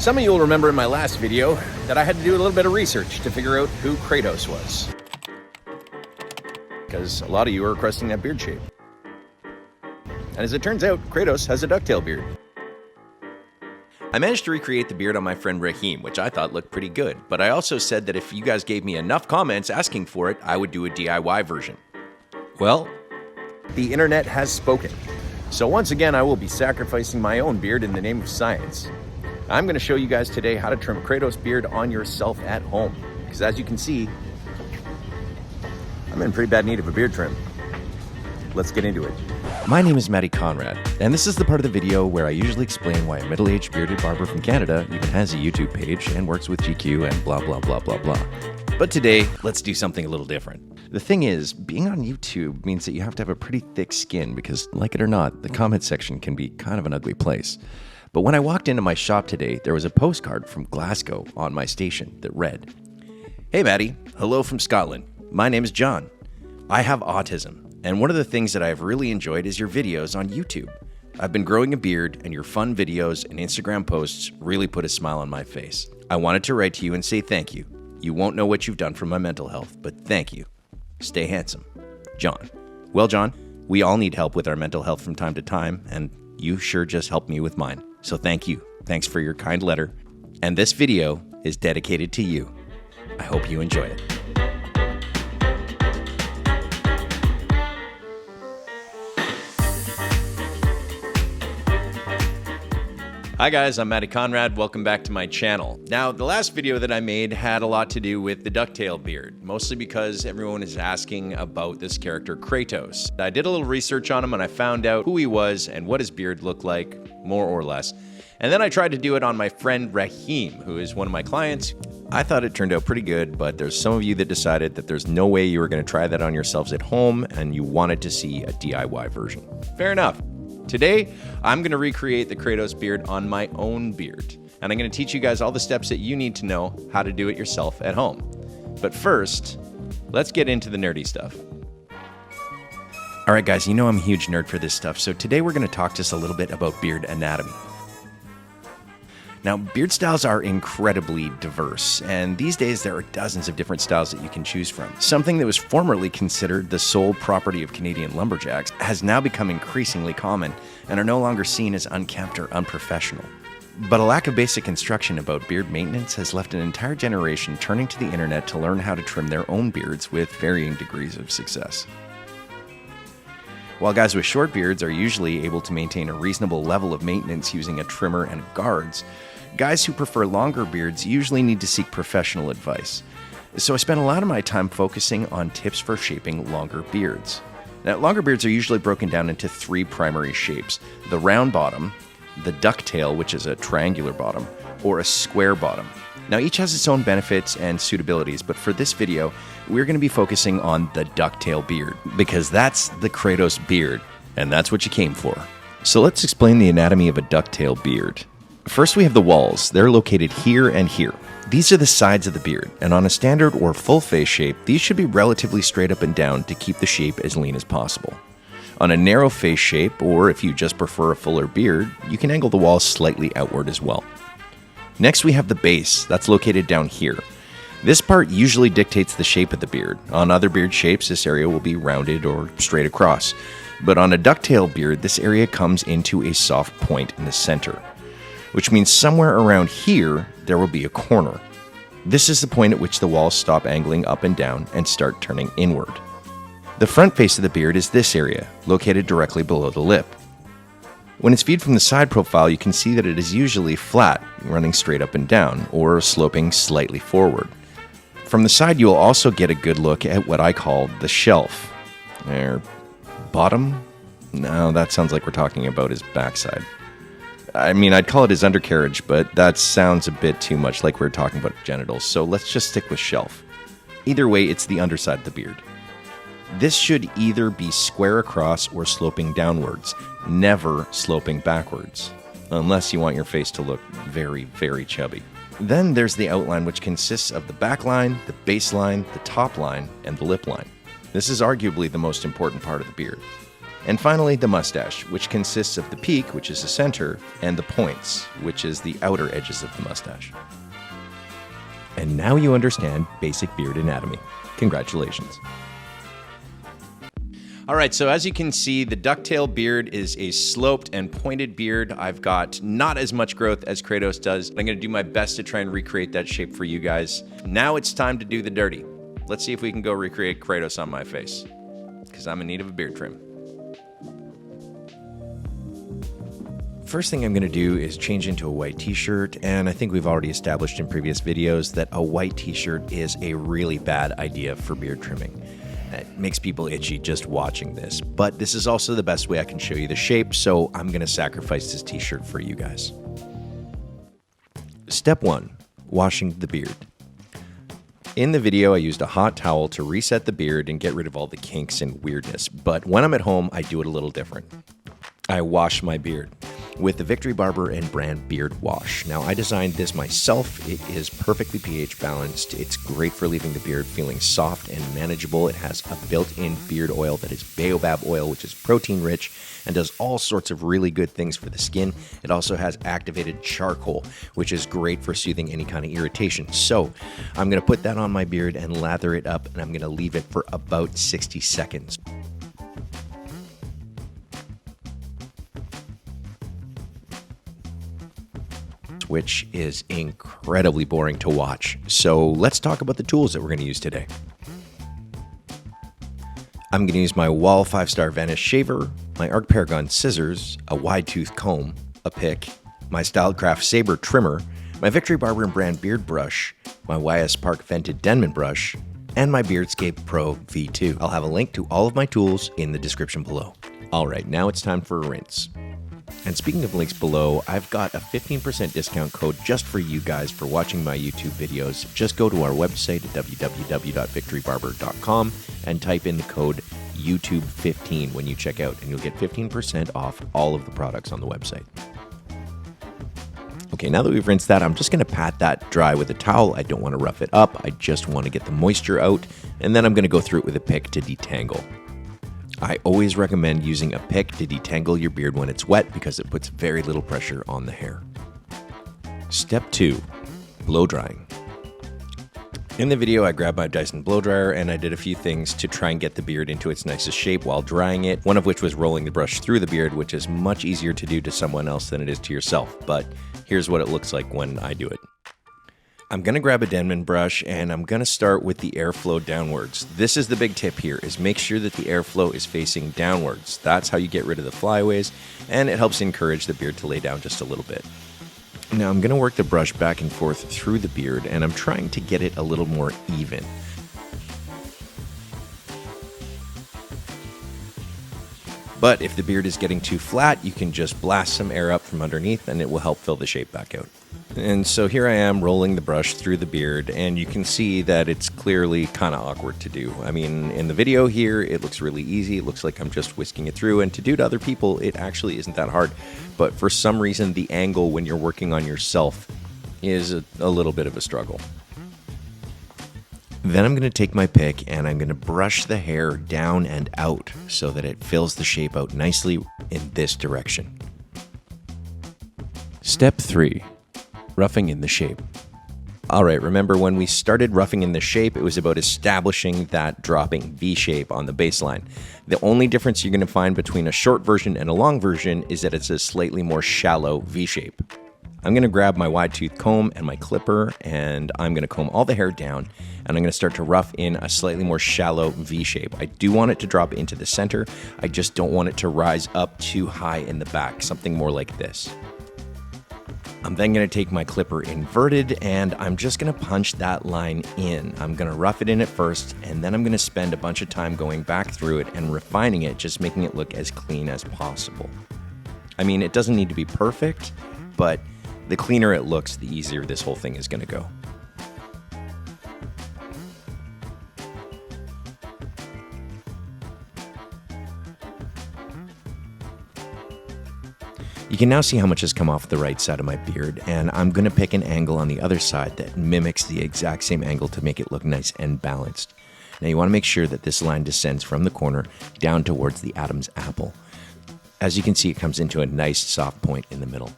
Some of you will remember in my last video that I had to do a little bit of research to figure out who Kratos was. Because a lot of you are requesting that beard shape. And as it turns out, Kratos has a ducktail beard. I managed to recreate the beard on my friend Raheem, which I thought looked pretty good. But I also said that if you guys gave me enough comments asking for it, I would do a DIY version. Well, the internet has spoken. So once again, I will be sacrificing my own beard in the name of science. I'm going to show you guys today how to trim Kratos' beard on yourself at home. Because as you can see, I'm in pretty bad need of a beard trim. Let's get into it. My name is Matty Conrad, and this is the part of the video where I usually explain why a middle-aged bearded barber from Canada even has a YouTube page and works with GQ and blah blah blah blah blah. But today, let's do something a little different. The thing is, being on YouTube means that you have to have a pretty thick skin because, like it or not, the comment section can be kind of an ugly place. But when I walked into my shop today, there was a postcard from Glasgow on my station that read, "Hey Matty, hello from Scotland. My name is John. I have autism, and one of the things that I've really enjoyed is your videos on YouTube. I've been growing a beard, and your fun videos and Instagram posts really put a smile on my face. I wanted to write to you and say thank you. You won't know what you've done for my mental health, but thank you. Stay handsome. John." Well, John, we all need help with our mental health from time to time, and you sure just helped me with mine. So thank you. Thanks for your kind letter. And this video is dedicated to you. I hope you enjoy it. Hi guys, I'm Matty Conrad. Welcome back to my channel. Now, the last video that I made had a lot to do with the ducktail beard, mostly because everyone is asking about this character Kratos. I did a little research on him and I found out who he was and what his beard looked like, more or less. And then I tried to do it on my friend Raheem, who is one of my clients. I thought it turned out pretty good, but there's some of you that decided that there's no way you were going to try that on yourselves at home and you wanted to see a DIY version. Fair enough. Today, I'm going to recreate the Kratos beard on my own beard, and I'm going to teach you guys all the steps that you need to know how to do it yourself at home. But first, let's get into the nerdy stuff. All right, guys, you know I'm a huge nerd for this stuff, so today we're going to talk just a little bit about beard anatomy. Now, beard styles are incredibly diverse, and these days there are dozens of different styles that you can choose from. Something that was formerly considered the sole property of Canadian lumberjacks has now become increasingly common and are no longer seen as unkempt or unprofessional. But a lack of basic instruction about beard maintenance has left an entire generation turning to the internet to learn how to trim their own beards with varying degrees of success. While guys with short beards are usually able to maintain a reasonable level of maintenance using a trimmer and guards, guys who prefer longer beards usually need to seek professional advice. So I spent a lot of my time focusing on tips for shaping longer beards. Now, longer beards are usually broken down into three primary shapes: the round bottom, the ducktail, which is a triangular bottom, or a square bottom. Now, each has its own benefits and suitabilities, but for this video, we're going to be focusing on the ducktail beard, because that's the Kratos beard, and that's what you came for. So let's explain the anatomy of a ducktail beard. First, we have the walls. They're located here and here. These are the sides of the beard, and on a standard or full face shape, these should be relatively straight up and down to keep the shape as lean as possible. On a narrow face shape, or if you just prefer a fuller beard, you can angle the walls slightly outward as well. Next, we have the base. That's located down here. This part usually dictates the shape of the beard. On other beard shapes, this area will be rounded or straight across. But on a ducktail beard, this area comes into a soft point in the center, which means somewhere around here, there will be a corner. This is the point at which the walls stop angling up and down and start turning inward. The front face of the beard is this area, located directly below the lip. When it's viewed from the side profile, you can see that it is usually flat, running straight up and down, or sloping slightly forward. From the side, you will also get a good look at what I call the shelf. Bottom? No, that sounds like we're talking about his backside. I mean, I'd call it his undercarriage, but that sounds a bit too much like we're talking about genitals, so let's just stick with shelf. Either way, it's the underside of the beard. This should either be square across or sloping downwards, never sloping backwards, unless you want your face to look very, very chubby. Then there's the outline, which consists of the back line, the base line, the top line, and the lip line. This is arguably the most important part of the beard. And finally, the mustache, which consists of the peak, which is the center, and the points, which is the outer edges of the mustache. And now you understand basic beard anatomy. Congratulations. All right, so as you can see, the ducktail beard is a sloped and pointed beard. I've got not as much growth as Kratos does, but I'm gonna do my best to try and recreate that shape for you guys. Now it's time to do the dirty. Let's see if we can go recreate Kratos on my face, because I'm in need of a beard trim. First thing I'm going to do is change into a white t-shirt, and I think we've already established in previous videos that a white t-shirt is a really bad idea for beard trimming. It makes people itchy just watching this, but this is also the best way I can show you the shape, so I'm going to sacrifice this t-shirt for you guys. Step 1. Washing the beard. In the video, I used a hot towel to reset the beard and get rid of all the kinks and weirdness, but when I'm at home, I do it a little different. I wash my beard with the Victory Barber and brand beard wash. Now, I designed this myself. It is perfectly pH balanced. It's great for leaving the beard feeling soft and manageable. It has a built-in beard oil that is baobab oil, which is protein rich and does all sorts of really good things for the skin. It also has activated charcoal, which is great for soothing any kind of irritation. So I'm going to put that on my beard and lather it up, and I'm going to leave it for about 60 seconds. Which is incredibly boring to watch. So let's talk about the tools that we're going to use today. I'm going to use my Wall 5-star Vanish shaver, my Arc Paragon scissors, a wide tooth comb, a pick, my Stylecraft Saber trimmer, my Victory Barber and brand beard brush, my YS Park vented Denman brush, and my Beardscape Pro V2. I'll have a link to all of my tools in the description below. All right, now it's time for a rinse. And speaking of links below, I've got a 15% discount code just for you guys for watching my YouTube videos. Just go to our website at www.victorybarber.com and type in the code YouTube15 when you check out, and you'll get 15% off all of the products on the website. Okay, now that we've rinsed that, I'm just going to pat that dry with a towel. I don't want to rough it up. I just want to get the moisture out, and then I'm going to go through it with a pick to detangle. I always recommend using a pick to detangle your beard when it's wet because it puts very little pressure on the hair. Step 2. Blow drying. In the video, I grabbed my Dyson blow dryer and I did a few things to try and get the beard into its nicest shape while drying it, one of which was rolling the brush through the beard, which is much easier to do to someone else than it is to yourself, but here's what it looks like when I do it. I'm going to grab a Denman brush and I'm going to start with the airflow downwards. This is the big tip here, is make sure that the airflow is facing downwards. That's how you get rid of the flyaways, and it helps encourage the beard to lay down just a little bit. Now I'm going to work the brush back and forth through the beard, and I'm trying to get it a little more even. But if the beard is getting too flat, you can just blast some air up from underneath and it will help fill the shape back out. And so here I am rolling the brush through the beard, and you can see that it's clearly kind of awkward to do. I mean, in the video here, it looks really easy. It looks like I'm just whisking it through, and to do to other people, it actually isn't that hard. But for some reason, the angle when you're working on yourself is a little bit of a struggle. Then I'm going to take my pick and I'm going to brush the hair down and out so that it fills the shape out nicely in this direction. Step 3. Roughing in the shape. All right, remember when we started roughing in the shape, it was about establishing that dropping V shape on the baseline. The only difference you're going to find between a short version and a long version is that it's a slightly more shallow V shape. I'm going to grab my wide tooth comb and my clipper, and I'm going to comb all the hair down, and I'm going to start to rough in a slightly more shallow V shape. I do want it to drop into the center. I just don't want it to rise up too high in the back, something more like this. I'm then going to take my clipper inverted, and I'm just going to punch that line in. I'm going to rough it in at first, and then I'm going to spend a bunch of time going back through it and refining it, just making it look as clean as possible. I mean, it doesn't need to be perfect, but the cleaner it looks, the easier this whole thing is going to go. You can now see how much has come off the right side of my beard, and I'm going to pick an angle on the other side that mimics the exact same angle to make it look nice and balanced. Now you want to make sure that this line descends from the corner down towards the Adam's apple. As you can see, it comes into a nice soft point in the middle.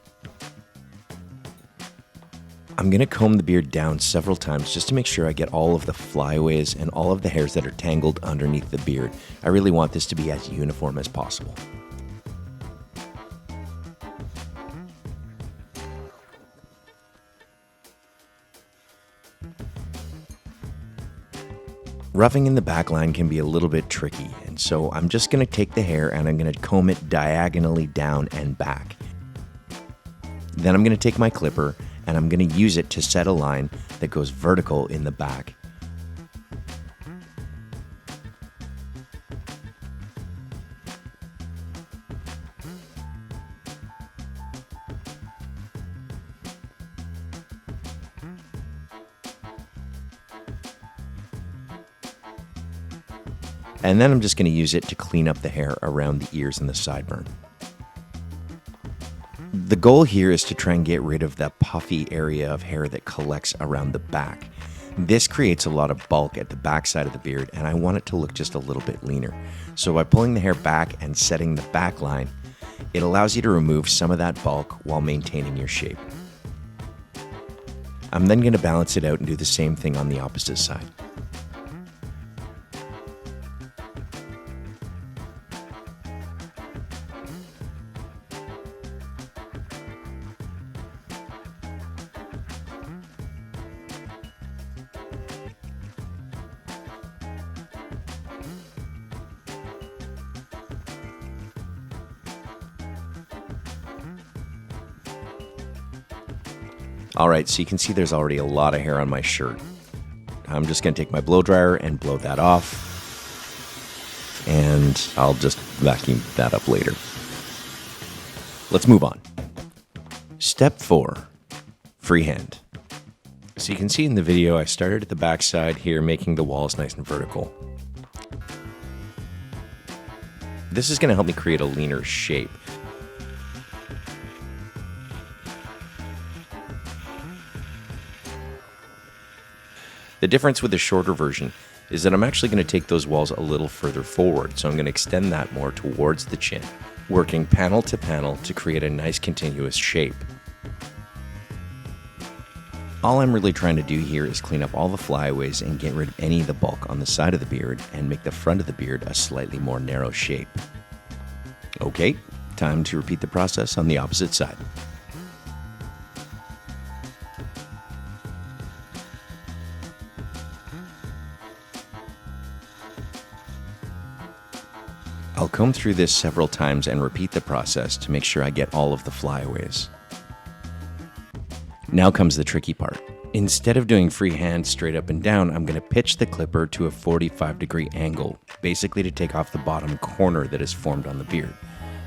I'm going to comb the beard down several times just to make sure I get all of the flyaways and all of the hairs that are tangled underneath the beard. I really want this to be as uniform as possible. Roughing in the back line can be a little bit tricky, and so I'm just going to take the hair and I'm going to comb it diagonally down and back. Then I'm going to take my clipper and I'm going to use it to set a line that goes vertical in the back. And then I'm just going to use it to clean up the hair around the ears and the sideburn. The goal here is to try and get rid of that puffy area of hair that collects around the back. This creates a lot of bulk at the back side of the beard, and I want it to look just a little bit leaner. So by pulling the hair back and setting the back line, it allows you to remove some of that bulk while maintaining your shape. I'm then going to balance it out and do the same thing on the opposite side. Alright, so you can see there's already a lot of hair on my shirt. I'm just going to take my blow dryer and blow that off. And I'll just vacuum that up later. Let's move on. Step 4. Freehand. So you can see in the video I started at the back side here, making the walls nice and vertical. This is going to help me create a leaner shape. The difference with the shorter version is that I'm actually going to take those walls a little further forward, so I'm going to extend that more towards the chin, working panel to panel to create a nice continuous shape. All I'm really trying to do here is clean up all the flyaways and get rid of any of the bulk on the side of the beard and make the front of the beard a slightly more narrow shape. Okay, time to repeat the process on the opposite side. I'll comb through this several times and repeat the process to make sure I get all of the flyaways. Now comes the tricky part. Instead of doing freehand straight up and down, I'm going to pitch the clipper to a 45-degree angle, basically to take off the bottom corner that is formed on the beard.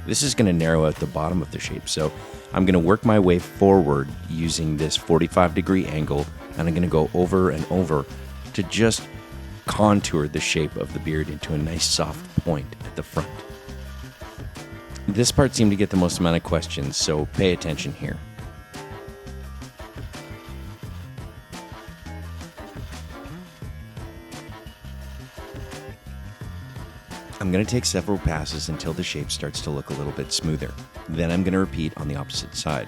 This is going to narrow out the bottom of the shape, so I'm going to work my way forward using this 45-degree angle, and I'm going to go over and over to just contour the shape of the beard into a nice soft point at the front. This part seemed to get the most amount of questions, so pay attention here. I'm going to take several passes until the shape starts to look a little bit smoother. Then I'm going to repeat on the opposite side.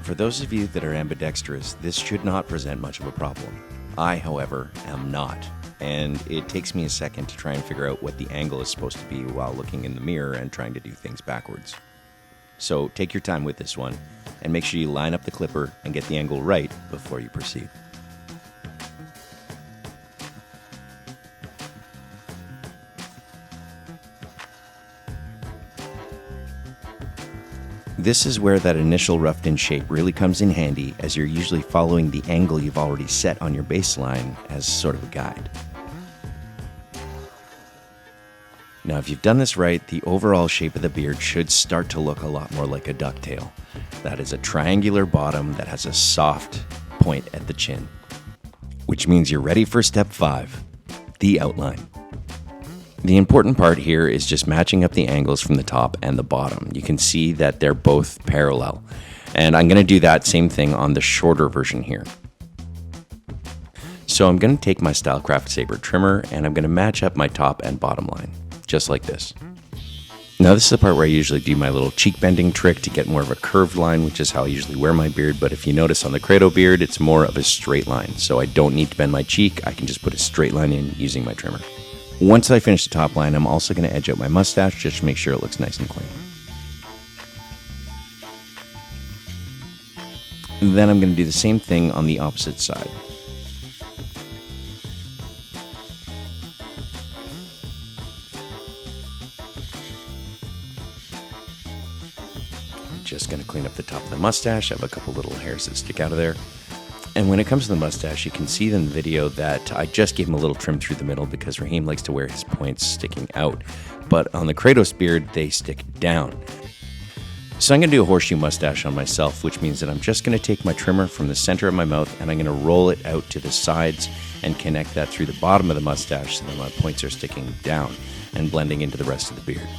For those of you that are ambidextrous, this should not present much of a problem. I, however, am not. And it takes me a second to try and figure out what the angle is supposed to be while looking in the mirror and trying to do things backwards. So take your time with this one, and make sure you line up the clipper and get the angle right before you proceed. This is where that initial roughed-in shape really comes in handy, as you're usually following the angle you've already set on your baseline as sort of a guide. Now, if you've done this right, the overall shape of the beard should start to look a lot more like a ducktail. That is a triangular bottom that has a soft point at the chin. Which means you're ready for step 5, the outline. The important part here is just matching up the angles from the top and the bottom. You can see that they're both parallel. And I'm going to do that same thing on the shorter version here. So I'm going to take my Stylecraft Saber trimmer and I'm going to match up my top and bottom line, just like this. Now this is the part where I usually do my little cheek bending trick to get more of a curved line, which is how I usually wear my beard, but if you notice on the Kratos beard, it's more of a straight line, so I don't need to bend my cheek, I can just put a straight line in using my trimmer. Once I finish the top line, I'm also going to edge out my mustache just to make sure it looks nice and clean. And then I'm going to do the same thing on the opposite side. Just going to clean up the top of the mustache. I have a couple little hairs that stick out of there. And when it comes to the mustache, you can see in the video that I just gave him a little trim through the middle because Raheem likes to wear his points sticking out. But on the Kratos beard, they stick down. So I'm going to do a horseshoe mustache on myself, which means that I'm just going to take my trimmer from the center of my mouth and I'm going to roll it out to the sides and connect that through the bottom of the mustache so that my points are sticking down and blending into the rest of the beard.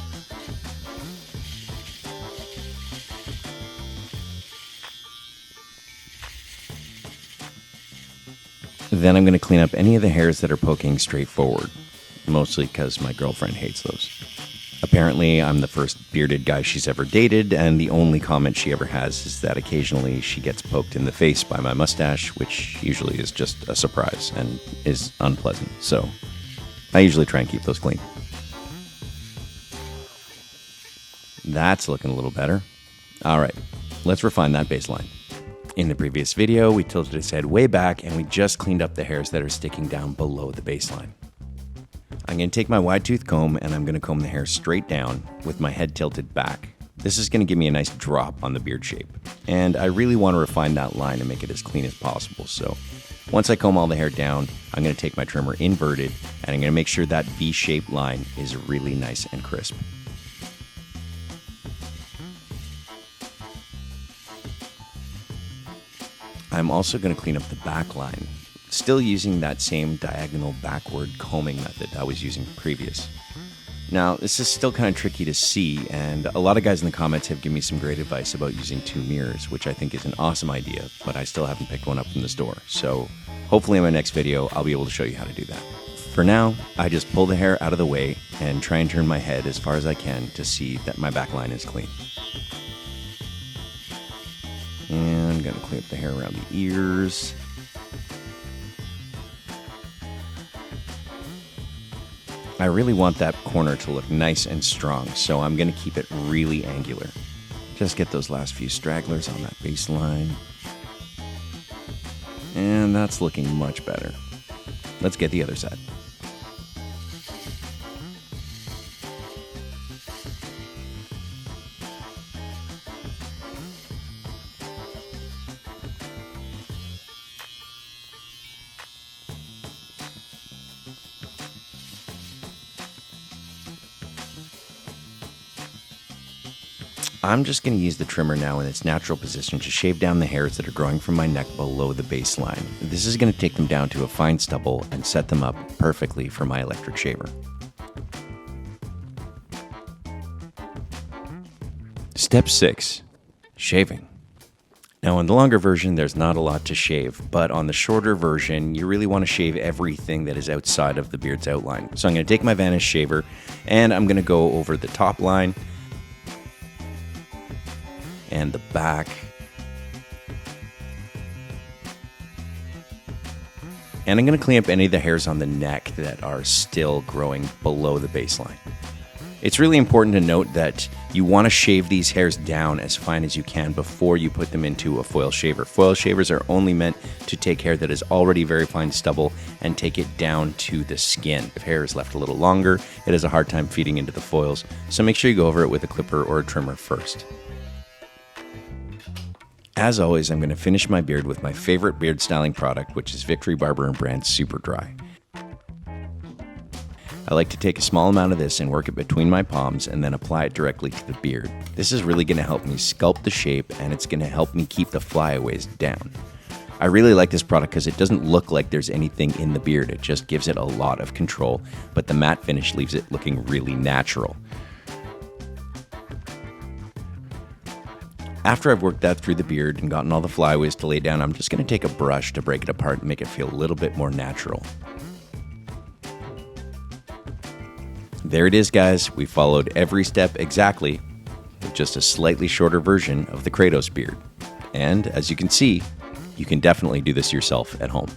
Then I'm going to clean up any of the hairs that are poking straight forward, mostly because my girlfriend hates those. Apparently, I'm the first bearded guy she's ever dated, and the only comment she ever has is that occasionally she gets poked in the face by my mustache, which usually is just a surprise and is unpleasant, so I usually try and keep those clean. That's looking a little better. All right, let's refine that baseline. In the previous video, we tilted his head way back and we just cleaned up the hairs that are sticking down below the baseline. I'm going to take my wide tooth comb and I'm going to comb the hair straight down with my head tilted back. This is going to give me a nice drop on the beard shape. And I really want to refine that line and make it as clean as possible. So once I comb all the hair down, I'm going to take my trimmer inverted and I'm going to make sure that V-shaped line is really nice and crisp. I'm also going to clean up the back line, still using that same diagonal backward combing method I was using previous. Now, this is still kind of tricky to see, and a lot of guys in the comments have given me some great advice about using two mirrors, which I think is an awesome idea, but I still haven't picked one up from the store. So hopefully in my next video, I'll be able to show you how to do that. For now, I just pull the hair out of the way and try and turn my head as far as I can to see that my back line is clean. And I'm going to clean up the hair around the ears. I really want that corner to look nice and strong, so I'm going to keep it really angular. Just get those last few stragglers on that baseline. And that's looking much better. Let's get the other side. I'm just going to use the trimmer now in its natural position to shave down the hairs that are growing from my neck below the baseline. This is going to take them down to a fine stubble and set them up perfectly for my electric shaver. Step 6. Shaving. Now on the longer version, there's not a lot to shave, but on the shorter version, you really want to shave everything that is outside of the beard's outline. So I'm going to take my Vanish shaver and I'm going to go over the top line and the back, and I'm going to clean up any of the hairs on the neck that are still growing below the baseline. It's really important to note that you want to shave these hairs down as fine as you can before you put them into a foil shaver. Foil shavers are only meant to take hair that is already very fine stubble and take it down to the skin. If hair is left a little longer, it has a hard time feeding into the foils, so make sure you go over it with a clipper or a trimmer first. As always, I'm going to finish my beard with my favorite beard styling product, which is Victory Barber & Brand Super Dry. I like to take a small amount of this and work it between my palms and then apply it directly to the beard. This is really going to help me sculpt the shape and it's going to help me keep the flyaways down. I really like this product because it doesn't look like there's anything in the beard, it just gives it a lot of control, but the matte finish leaves it looking really natural. After I've worked that through the beard and gotten all the flyaways to lay down, I'm just going to take a brush to break it apart and make it feel a little bit more natural. There it is, guys. We followed every step exactly, with just a slightly shorter version of the Kratos beard. And as you can see, you can definitely do this yourself at home.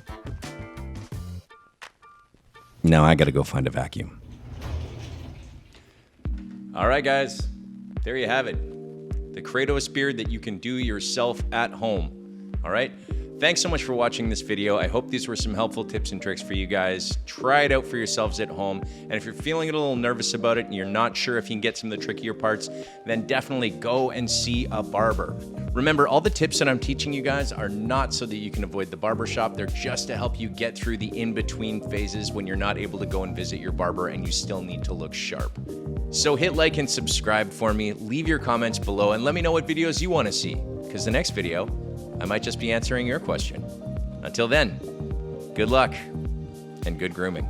Now I gotta go find a vacuum. All right, guys, there you have it. The Kratos beard that you can do yourself at home. All right? Thanks so much for watching this video. I hope these were some helpful tips and tricks for you guys. Try it out for yourselves at home. And if you're feeling a little nervous about it and you're not sure if you can get some of the trickier parts, then definitely go and see a barber. Remember, all the tips that I'm teaching you guys are not so that you can avoid the barber shop. They're just to help you get through the in-between phases when you're not able to go and visit your barber and you still need to look sharp. So hit like and subscribe for me. Leave your comments below and let me know what videos you want to see, because the next video, I might just be answering your question. Until then, good luck and good grooming.